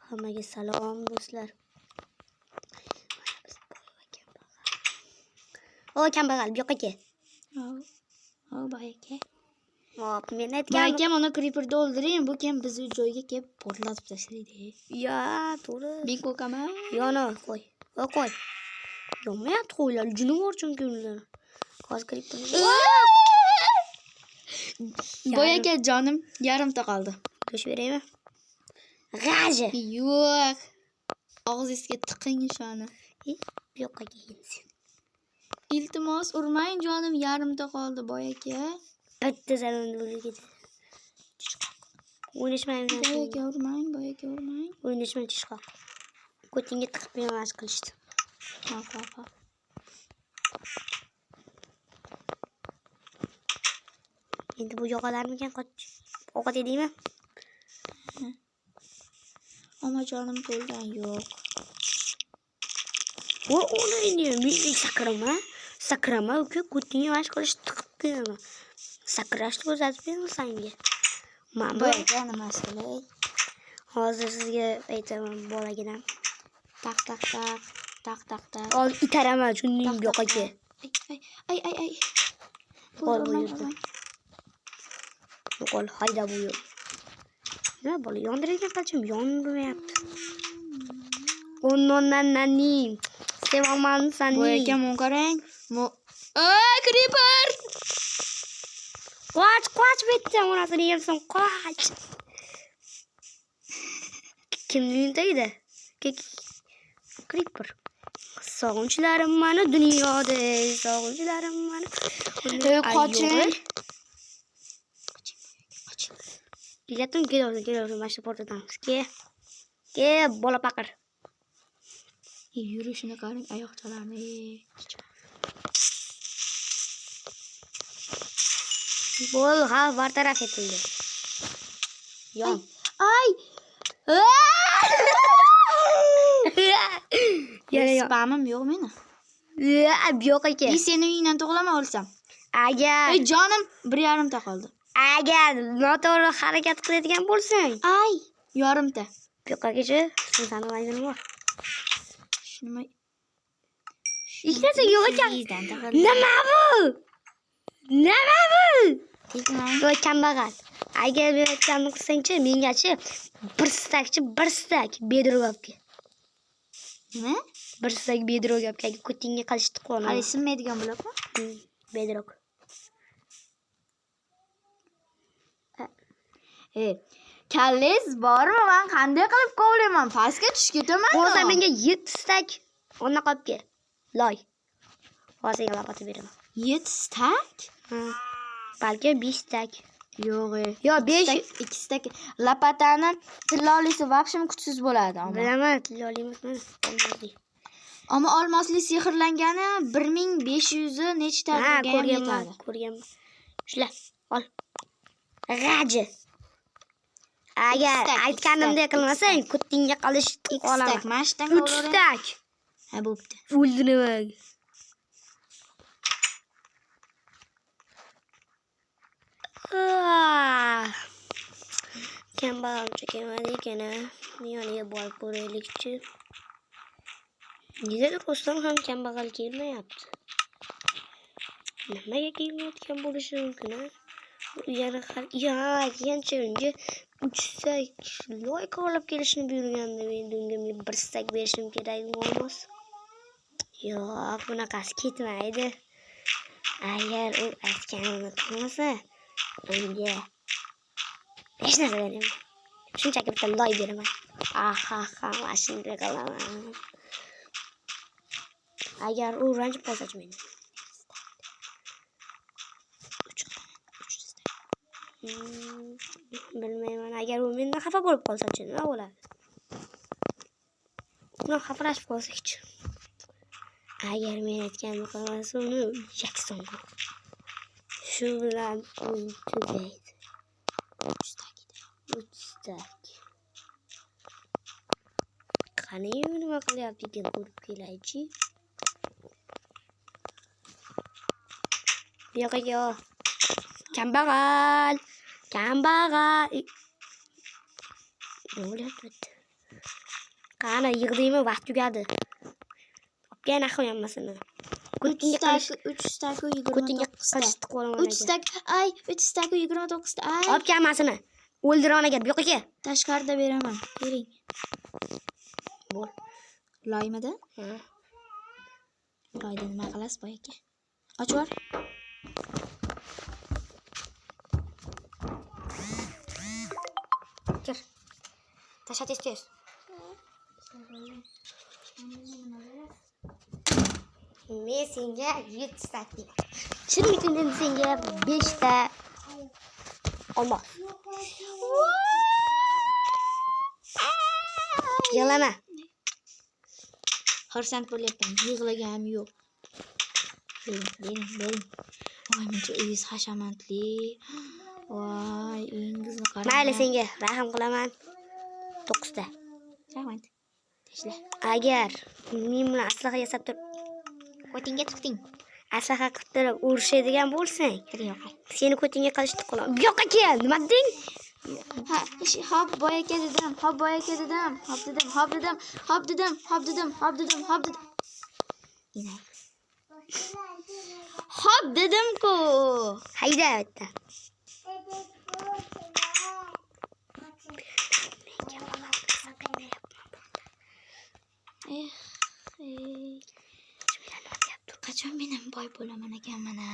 Hammaga salom do'stlar. O kambag'al bu yoqqa kel. Boy aka. Hop, men Boy aytganim. aka, mana creeperni o'ldiring, bu kim bizni joyga kelib portlatib tashlaydi. Ya, to'g'ri. Men qo'rqaman. Yo'no qo'y. Qo'y. Yonmayapti qo'ylar, juni bor chunki ular. Hozir kirib Boy aka, jonim yarimta qoldi. Qo'sh beraymi? G'aji. Yo'q. Og'zingizga tiqing shuni. Bu yoqqa kelin sen. Iltimos urmang, jonim yarimta qoldi boy aka. Bitta zararni bo'lib ketdi. O'ynashmayman. Boy aka urmang. O'ynashmay tishqoq. Ko'tingga tiqib bermas qilishdi. Hop. Endi bu yoqalarmikan ovqat edingmi? Ammo jonim to'lgan yo'q. O endi men sakrama uka ko'tingga mash qilish tiqib beraman. Sakrashni ko'rsatib beraman senga. Men Boy aka nima qilay? Hozir sizga aytaman bolaginam. Tak. Ol itaraman shunning yoqaga. Ay. Ol bu yerda. Yo'qol hayda bu yo'q. Nima bola yondirgan qachon yondirmayapti. Onnonnanni. Sevaman seni. Boy aka men qarang. Creeper! Qoch bitta onasini yersan qoch. Kimning tagida? Creeper. Sog'unchlarim meni dunyoda, sog'unchlarim meni. Qoching. Kelaversin, mana shu portadan. Ke, bola paqir. Yurishini qarang, oyoqchalari. Bo'l, bartaraf etildi. Yon. Ay! Spamim yo'q meni. Yo'q ekan. Sening uyingdan to'g'lama o'lsam. Agar jonim 1,5 qoldi. Agar noto'g'ri harakat qiladigan bo'lsang, Ay, yarimta. bu yoqqagacha sizdan vaydim bor. Nima? Ikkitasi yo'q ekan. Nima bu? Voy kambag'al. Agar men aytganimni qilsang-chi, mengachi bir stak bedrogapga. Nima? Bir stak bedrogapga ko'tingga qilishdi qo'naman. Hali sinmaydigan blokmi? Bedrog. Kallis bormi? Men qanday qilib kovlayman? Pastga tushib ketaman. Bo'lsa menga 7 stak o'rna qolib kel. Loy. Hozir lapati beraman. 7 stak? Balki 5 stak. Yo'q. Yo 5 2 stak. Lapatani tillolisi vobshim kuchsiz bo'ladi. Bilaman, tillolimiz. Ammo olmosli sehrlangani 1500 nechta ko'rganman. Shular, ol. G'aji. Agar aytganimdek qilmasang, ko'tingga qilish olaman. 3 stak. Ha, bo'pti. O'ldirmang. Kambag'al kelmadi ekan. Yoniga borib ko'raylikchi. Nega Rustam ham kambag'al kelmayapti? Nimaga kelmayotgan bo'lishi mumkin? Yana aytgancha unga 3 stak loyqa olib kelishni buyurganda men unga 1 stak berishim kerak bo'lmas. Yo'q, bunaqasi ketmaydi. Agar u aytganini qilmasa, unga hech narsa beraman. Shunchaki bitta loy beraman. Mana shunday qilaman. Agar u ranjib qolsa-chi meni. Bilmayman. Agar u mendan xafa bo'lib qolsa-chi, nima bo'ladi? Uni xafalashib qolsak-chi. Agar men aytganimni qilmasa, uni yaksonga. Shu bilan o'yin tugaydi. 3 stak. Qani nima qilyapti ekan ko'rib kelaychi. Bu yoqqa kambag'al. Nima bo'lyapti? Qani yig'dingmi? Vaqt tugadi. Opgana hammasini. 3 staku 29 ta. qilish qo'laman. 3 stak, ay 3 staku 29 ta. Ay. Opga hammasini. O'ldirona bu yoqqa kel. Tashqarida beraman. Bering. Bo'l. Loymidi? Ha. Loyda nima qilasiz boy aka? Ochvor. Kir. Tashat tez. Men senga 7 stak beraman. Chirmikin senga 5 ta olmoq. Yig'lama. Xursand bo'lyapman. Yig'laganim yo'q. Bering. Voy, mencha uyingiz hashamatli. Voy, uyingizni qarang. Mayli senga rahim qilaman. 9 ta. Rahmat. Tashla. Agar men bilan aslaha yasab turib, Qo'tingga tiqding. aslaha qilib turib urushadigan bo'lsang, Bir yo'qa. seni ko'tingga qilishni qo'laman. Bu yoqqa kel. Nima deding? Ha, hop boy aka dedim. Hop boy aka dedim. Hop dedim. Inay. Hop dedim-ku. Hayda bitta. Qachon men ham boy bo'laman ekan mana.